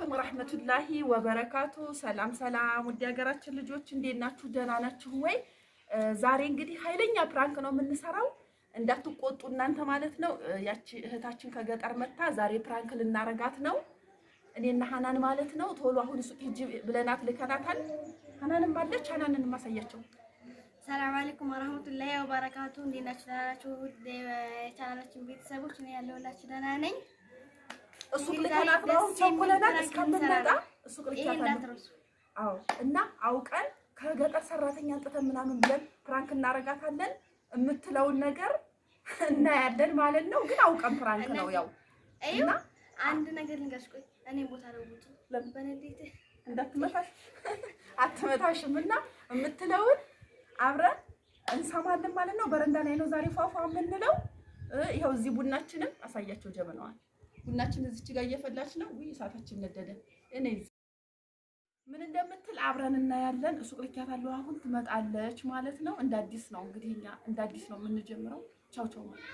ወራህመቱላሂ ወበረካቱ ሰላም ውድ ሀገራችን ልጆች እንዴት ናችሁ? ደህና ናችሁ ወይ? ዛሬ እንግዲህ ኃይለኛ ፕራንክ ነው የምንሰራው። እንዳትቆጡ እናንተ ማለት ነው። ያቺ እህታችን ከገጠር መጣ። ዛሬ ፕራንክ ልናረጋት ነው እኔና ሐናን ማለት ነው። ቶሎ አሁን ሱቅ ሂጂ ብለናት ልከናታል። ሐናንም አለች። ሐናንን ማሳያቸው። ሰላም አለይኩም ወራህመቱላሂ ወበረካቱ እንዴት ናችሁ? ደህና ናችሁ? የቻናላችን ቤተሰቦች እኔ ያለሁላችሁ ደህና ነኝ። እሱ ልከናት ነው ቸኮለናት እስከምንመጣ እሱ ልከናት። አዎ እና አውቀን ከገጠር ሰራተኛ አንጥተን ምናምን ብለን ፕራንክ እናረጋታለን። የምትለውን ነገር እናያለን ማለት ነው። ግን አውቀን ፕራንክ ነው ያው። እና አንድ ነገር ልንገርሽ። ቆይ እኔ ቦታ ለውጡ ለበነዴት እንዳትመታሽ አትመታሽም። እና የምትለውን አብረን እንሰማለን ማለት ነው። በረንዳ ላይ ነው ዛሬ ፏፏ የምንለው። ይኸው እዚህ ቡናችንም አሳያቸው ጀበናዋል። ቡናችን እዚች ጋር እየፈላች ነው። ውይ እሳታችን ነደደ። እኔ ምን እንደምትል አብረን እናያለን። እሱ ልኪያታለሁ። አሁን ትመጣለች ማለት ነው። እንደ አዲስ ነው እንግዲህ እኛ እንደ አዲስ ነው የምንጀምረው። ቻው ቻው ማለት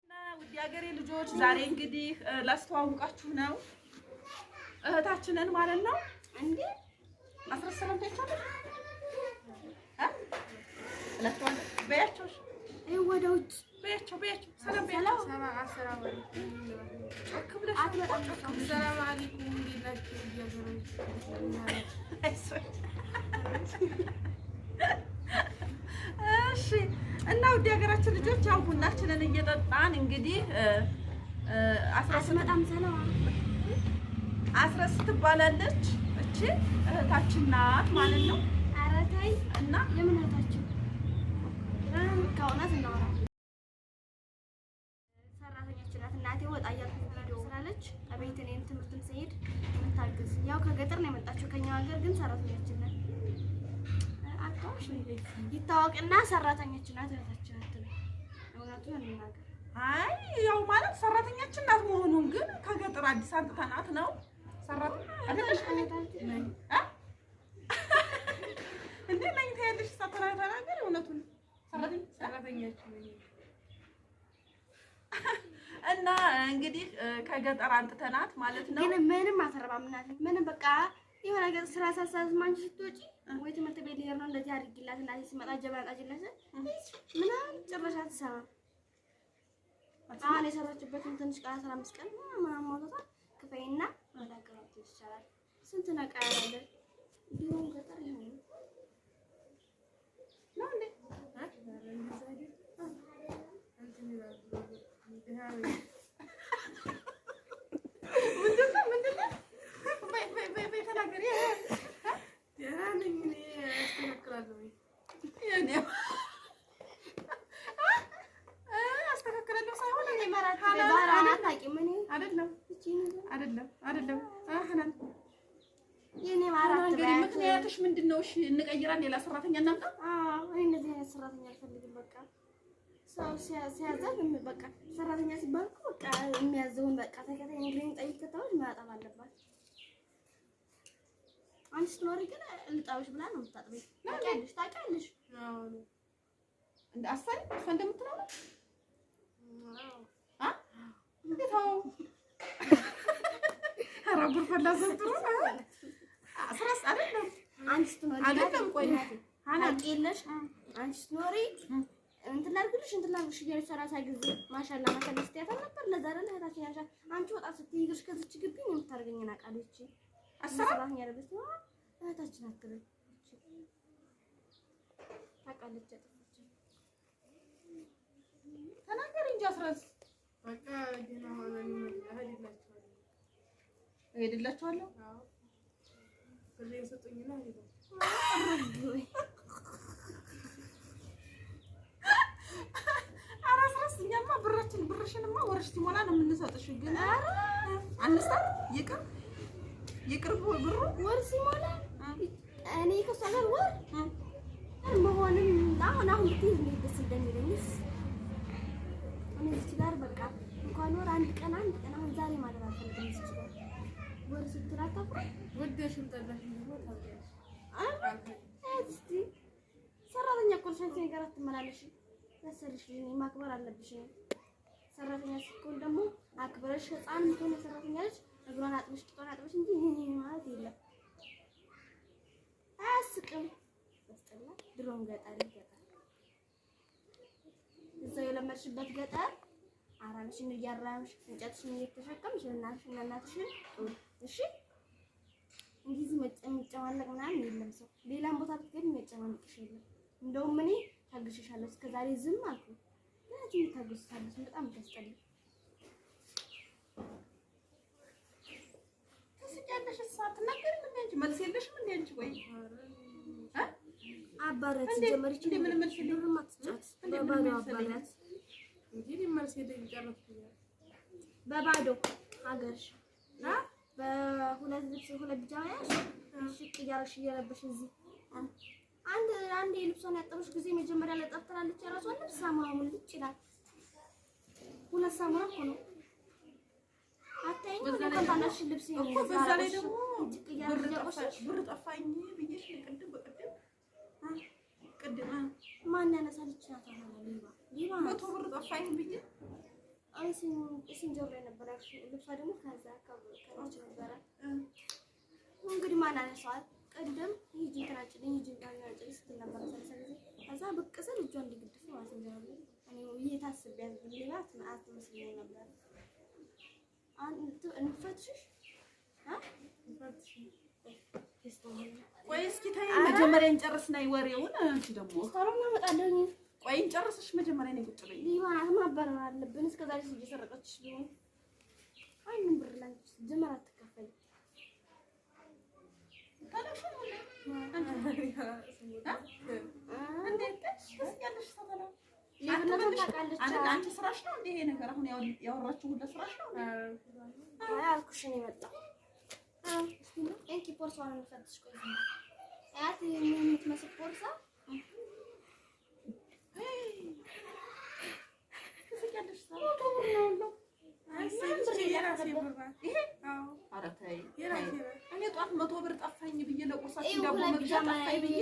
እና ውድ ሀገሬ ልጆች ዛሬ እንግዲህ ላስተዋውቃችሁ ነው እህታችንን ማለት ነው። እንዴ አስረሰለም ተቻለ በያቸው ወደ ውጭ በያቸው ሰላም ሰላም አለይኩም እሺ። እና ውድ ሀገራችን ልጆች ያው ቡናችንን እየጠጣን እንግዲህ አስረስ ትባላለች። እቺ እህታችን ናት ማለት ነው። ኧረ ተይ እና የምን እህታችን ከእውነት እናወራ። ሰራተኛችን ናት። እናቴ ወጣ እያልኩ ቪዲዮ ስላለች አቤት እኔም ትምህርትም ስሄድ የምታግዝ ያው ከገጠር ነው የመጣችው ከኛ ሀገር ግን ሰራተኛችን ናት። አጣውሽ ይታወቅና ሰራተኛችን ናት። እህታችን ናት። እውነቱን እንናገር። አይ ያው ማለት ሰራተኛችን ናት መሆኑን ግን ከገጠር አዲስ አንጥተናት ነው። ሰራተኛ አይደለሽ እንዴ ነኝ ታያለሽ። ተናገር እውነቱን ሰራተኛችን እና እንግዲህ ከገጠር አንጥተናት ማለት ነው። ግን ምንም አተረባም እናት ምንም በቃ የሆነ ነገር ስራ ሳሳዝማንሽ ስትወጪ ወይ ትምህርት ቤት ልሄድ ነው እንደዚህ አድርጊላት እናቴ ሲመጣ ጀበና ጣጅላት ምናምን ጭራሽ አትሰማም። አሁን የሰራችበትን ትንሽ ቀን 15 ቀን ምናምን ሞቷታል። ክፈይና ማዳቀራት ይቻላል። ስንት ነቃ ያለ ቢሆን ገጠር ይሆን ነው እንዴ? ምክንያትሽ ምንድን ነው? እሺ እንቀይራለን። ሌላ ሰራተኛ እናምጣ። እኔ እንደዚህ አይነት ሰራተኛ አልፈልግም። በቃ ሰው ሲያዘብ በቃ ሰራተኛ ሲባል በቃ የሚያዘውን በቃ ተከታይ እንግዲህ ጠይቅ ከተባለ ማጣብ አለባት። አንቺ ስትኖሪ ግን ልጣውሽ ብላ ነው የምታጥበኝ። ታውቂያለሽ? አዎ እንደ አሳሪ እንደምትለው እንዴት ነው? አራቡር ፈላሰጥሩ አስራስ አይደለም። አንቺ ስትኖሪ አይደለም። ቆይ ታውቂያለሽ? አንቺ ስትኖሪ እንትን ላድርግልሽ እያለች ሰላሳ ጊዜ ማሻአላ ስትያታ ነበር። ለዛ አይደል እህታችን ያልሻት አንቺ ወጣ ስትይ እግርሽ ከዚች ግቢ ነው የምታደርገኝና ቃልቺ አሰራኝ ያለበት ነው እህታችን አትበል ታውቃለች። ተናገር እንጂ አስራስ በቃ ዲና ማለት እሄድላችኋለሁ። አዎ ብሬ ሰጡኝና ሄደው እኛማ ብርሽንማ ወርሽ ሲሞላ ነው የምንሰጥሽ። ግን አንስታ ይቅር ብሩ ወር ሲሞላ እኔ ከሷ ጋር ወር መሆንም አሁን ብትይዝ ደስ እንደሚለኝስ አንድ ቀን አሁን ዛሬ ማለት አልፈልግም ይችላል ወር ስትራታፍ ወደሽም ጠላሽም ነው ታውቂያለሽ እስቲ ሰራተኛ ኮልሽን ነገር አትመላለሽ ያሰርሽ ማክበር አለብሽ ሰራተኛ ሲኮን ደግሞ አክብረሽ ህፃን ምን ሰራተኛ ልጅ እግሯን አጥብሽ ቂጧን አጥብሽ እንጂ ይሄ ማለት የለም አያስቅም በስተላ ድሮም ገጠር እዛው የለመድሽበት ገጠር አራምሽን እያራምሽ እንጨትሽን እየተሸከምሽ እናትሽን እሺ እንግዲህ መጨማለቅ ምናምን የለም ሰው ሌላም ቦታ ብትገኝ መጨማለቅሽ የለም እንደውም እኔ ታግሽሻለሁ እስከዛሬ ዝም አልኩ ግን ታግሽሻለሽ በጣም ያስጠላ ትስቂያለሽ ሳትናገሪ ምን እንጂ መልስ የለሽም እንዴ አንቺ ወይ አባራት ጀመርች እንዴ ምን መልስ የለውም አትጫት በባዶ አባራት እንግዲህ መልስ የለኝ ጨረስኩ በባዶ ሀገርሽ በሁለት ልብስ ሁለት ጃማያሽ ሽቅ ያርሽ እየለበሽ እዚህ አንድ ልብሷን ያጠበሽ ጊዜ መጀመሪያ ላይ ጠፍተራለች የራሷን ልብስ ሳሙናው ምን ይችላል ሁለት ሳሙና እኮ ነው አታይኝ ወንታናሽ ልብስ ነው እኮ በዛ ላይ ደግሞ ብር ጠፋኝ ብዬሽ ቅድም ማን ያነሳልች ናት ሊባ መቶ ብር ጠፋኝ ብዬ እሱን ጆሮ ነበር ልብሷ ደግሞ ከዛ ከቦታች ነበር እንግዲህ ማን አነሳዋል ቅድም ሂጂ ተራጭልኝ ሂጂ ተራጭልኝ ስትል ነበር ስለዚህ ከዛ ብቅ ስል እጇ እንዲግድፍ ነው አሰንጀራለ እኔ ይታስብ ያዝ ሊባት ማአት መስሎኝ ነበር እንፈትሽ እንፈትሽ ቆይ እስኪ ታይ መጀመሪያ እንጨርስና ወሬውን አንቺ ደግሞ ታሮና መጣለኝ ቆይ እንጨርስሽ መጀመሪያ ነው ቁጭ በይ ሊባና ማባረር አለብን እስከዛሬ እየሰረቀችሽ ቢሆን አይምን ብር ላይ ጀመራ ተከፈይ ታለሽ እንዴት ትስያለሽ ተባለ አንቺ ስራሽ ነው እንዴ ይሄ ነገር አሁን ያወራችሁ ሁሉ ስራሽ ነው አልኩሽ ነው የመጣው እንኪ ፖርሳውን እንፈትሽ ቆይ አያት የምትመስል ፖርሳ እኔ ጧት 100 ብር ጠፋኝ ብዬ ለቁርሳችን ዳቦ መግዣ ጠፋኝ ብዬ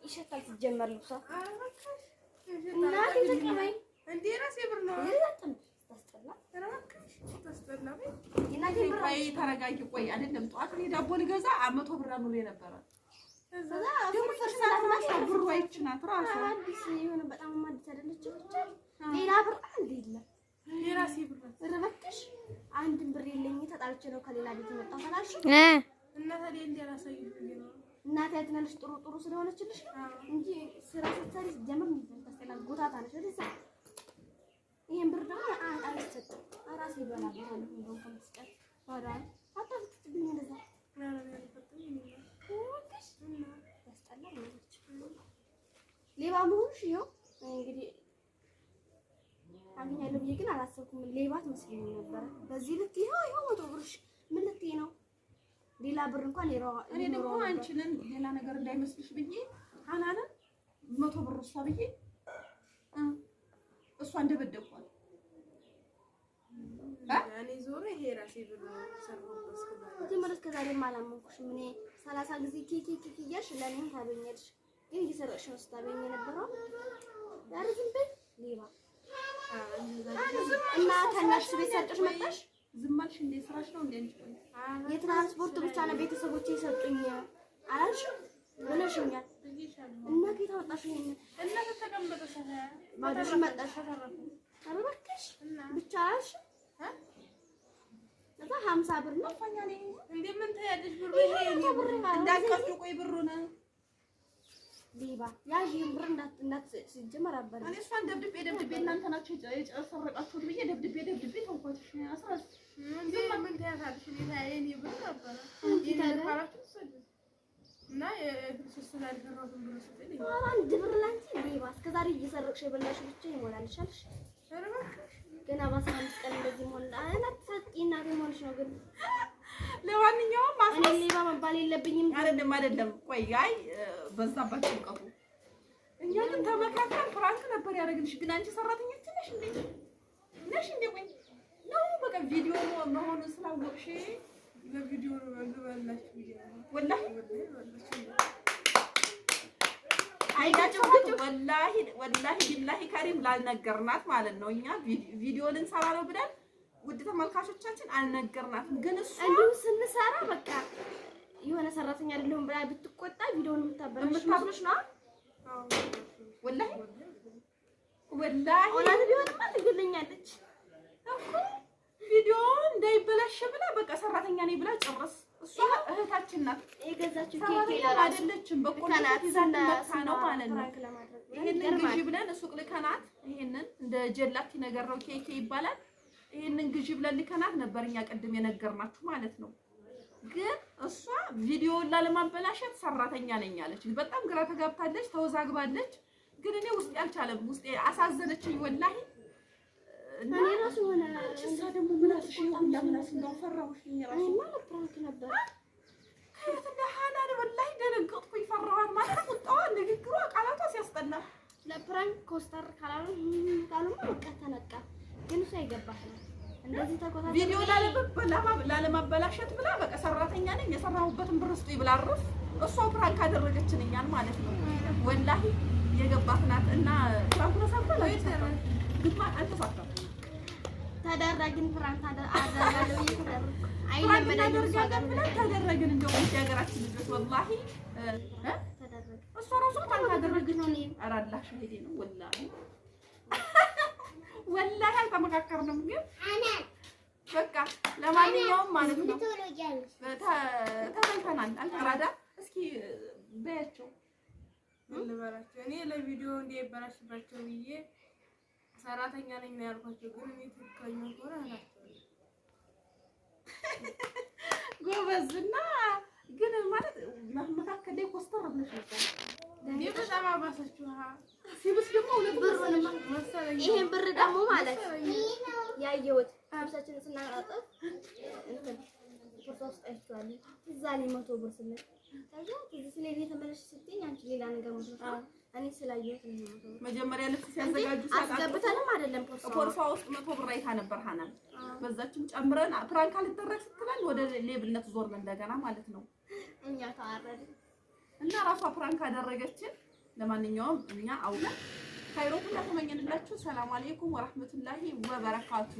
ይሸታል ሲጀመር ልብሷ እናቴ ተቀበይ እንዴ ራሴ ብር ነው ቆይ ተረጋጊ ቆይ አይደለም ጧት እኔ ዳቦ ልገዛ 100 ብር አኑሬ ነበረ ደግሞ ተሽናትራሽ ብሩ አይችናት ራሱ አዲስ የሆነ በጣም አዲስ አይደለችም ሌላ ብር አንድ የለም የራሴ ብር ረበክሽ አንድ ብር የለኝ ተጣልቼ ነው ከሌላ ቤት የመጣው ታላሽ እና ታዲያ እንደራሳይ ነው እናቴ ያትናለሽ ጥሩ ስለሆነችልሽ እንጂ ስራ ስትሰሪ ጀምር ተስተላ ጎታታ ነሽ ወደዛ ይሄን ብር ደግሞ አይሰጥም ራሴ ይበላል ማለት ነው ከምትስቀር ባዳ አታፍጥብኝ እንደዛ ሌባ መሆንሽ ይኸው እንግዲህ አገኛለሁ ብዬ ግን አላሰብኩም ሌባት መስሎኝ ነበር በዚህ ልክ ይኸው 100 ብርሽ ምን ልትይ ነው ሌላ ብር እንኳን እኔ ደግሞ አንቺን ሌላ ነገር እንዳይመስልሽ ብዬ ሀናንን 100 ብር እሷ ብዬ እሷ እንደበደኳት እኔ ዞሮ ይሄ ራሴ ብር ሰርቶስ ከዛሬ ማላመንኩሽም እኔ 30 ጊዜ ኬኬ እያልሽ ለኔም ታበኛለሽ ግን እየሰረቅሽ ነው ስታበኝ የነበረው ዛሬ ዝም በይ ሌባ እና ታናሽ ቤት ሰርቀሽ መጣሽ ዝም አልሽ እንደ ስራሽ ነው እንደ አንቺ የትራንስፖርት ብቻ ነው ቤተሰቦቼ የሰጡኝ አላልሽም ብለሽኛል እና ጌታ ወጣሽ ይሄን እና ተተቀመጠሽ ማድረሽ መጣሽ ተረፈ አረባክሽ ብቻ አልሽ ለታ 50 ብር ነው ፈኛኔ እንዴ ምን ታያለሽ ብሩ ይሄ እንዳትቀጡ ቆይ ብሩን ሊባ ያጂን ብር እንዳት ሲጀመር አባሪ እኔ እሷን ደብድቤ እናንተ ናችሁ የሰረቃችሁት ብዬ ደብድቤ ተውኳትሽ አስራስ ምን ታያታለሽ እኔ ታየኔ ብር ነበር ይታረፋችሁ እና የክርስቶስ ያልፈራሁት ብር ስለኝ አንድ ብር ላንቺ ሊባ እስከዛሬ እየሰረቅሽ የበላሽ ብቻ ይሞላልሻልሽ ገና በ15 ቀን እንደዚህ ሞላ አናትሳቂና ደሞልሽ ነው ግን ለማንኛውም እኔ ሌባ መባል የለብኝም አይደለም ቆይ አይ በዛባችሁ ቀጡ እኛ ግን ተመካከል ፍራንክ ነበር ያደረግልሽ ግን አንቺ ሰራተኞች ነሽ እንዴ ነሽ እንዴ? ቆይ ነው በቃ ቪዲዮ መሆኑን ስላወቅሽ ለቪዲዮ ልበላችሁ ቪዲዮ ወላሂ አይጋጭም ወላሂ ቢላሂ ከሪም ላልነገርናት ማለት ነው። እኛ ቪዲዮ ልንሰራ ነው ብለን ውድ ተመልካቾቻችን አልነገርናትም። ግን እሱ እንዲሁ ስንሰራ በቃ የሆነ ሰራተኛ አይደለሁም ብላ ብትቆጣ ቪዲዮውን የምታበላሽ ነው። ወላሂ እውነት ቢሆንማ ትገለኛለች እኮ ቪዲዮ እንዳይበላሽ ብላ በቃ ሰራተኛ ነኝ ብላ ጨርስ። እሷ እህታችን ናት የገዛችው ኬክ አይደለችም። በቆናት ይዛና ነው ማለት ነው። ይሄንን ግዢ ብለን ሱቅ ልከናት፣ ይሄንን እንደ ጀላቲ ነገር ነው ኬክ ይባላል። ይሄንን ግዢ ብለን ልከናት ነበር እኛ ቅድም የነገርናችሁ ማለት ነው። ግን እሷ ቪዲዮውን ላለማበላሸት ሰራተኛ ነኝ አለች። በጣም ግራ ተጋብታለች፣ ተወዛግባለች። ግን እኔ ውስጤ አልቻለም። ውስጤ አሳዘነችኝ ወላሂ። እኔ ራሱ ሆነ እሷ ደግሞ ምን አልሽ? ሁላ ምን አልሽ? እንደው ፈራሁሽ ራሱ ማለት ፕራንክ ነበር። ከየት እንደሃና ወላሂ ደነገጥኩኝ። ፈራኋት ማለት ቁጣዋ፣ ንግግሯ፣ ቃላቷ ሲያስጠላ። ለፕራንክ ኮስተር ካሉማ በቃ ተነቃ። ግን እሷ አይገባህ ነው እንደዚህ ተቆጣጣ ቪዲዮ ላለማበላሸት ብላ በቃ ሰራተኛ ነኝ የሰራሁበትን ብር ስጡኝ ብላ አረፍ። እሷ ፕራንክ አደረገችን እኛን ማለት ነው። ወላሂ የገባት ናት። እና ፕራንክ ተሰርቷል አይተናል። ግማ አልተሳካም። ተደረግን ፕራንክ አደረጋለሁ እየተደረገ ተደረግን። እንደውም የሀገራችን ልጆች ወላሂ ተደረገ። እሷ ራሱ ፕራንክ አደረገች ነው። ኧረ አላህ ሸሂዴ ነው ወላሂ ወላሂ አልተመካከርንም። ግን በቃ ለማንኛውም ማለት ነው ተበልተናል። አልተራዳ እስኪ በያቸው ልበላቸው። እኔ ለቪዲዮ እንዳይበላሽባቸው ብዬ ሰራተኛ ነኝ ነው ያልኳቸው። ግን እኔ ትክክለኛ ሆነ አላቸው ጎበዝና ግን ማለት መካከል ላይ ኮስተር ብለሽ ነበር። እኔ በጣም አባሰችሁ ሲብስ ደግሞ ሁለት ብር መሰለኝ። ይሄን ብር ደግሞ ማለት ያየሁት ሀብሳችን ስናጣጣፍ ቦርሳ ውስጥ አይቼዋለሁ። እዛ ላይ 100 ብር ስለ ከዛ እዚህ ስለዚህ ተመለሽ ስትኝ አንቺ ሌላ ነገር መስራት እኔ ስላየሁት ነው። መጀመሪያ ልብስ ሲያዘጋጁ አስገብተንም አይደለም ፖርሳ ውስጥ 100 ብር አይታ ነበር ሀናን። በዛችም ጨምረን ፕራንክ አልደረግ ስትለን ወደ ሌብነት ዞርን እንደገና ማለት ነው። እኛ ተዋረድን እና ራሷ ፕራንክ አደረገችን። ለማንኛውም እኛ አውቀን ካይሮቱን ተመኘንላችሁ። ሰላም አለይኩም ወራህመቱላሂ ወበረካቱ።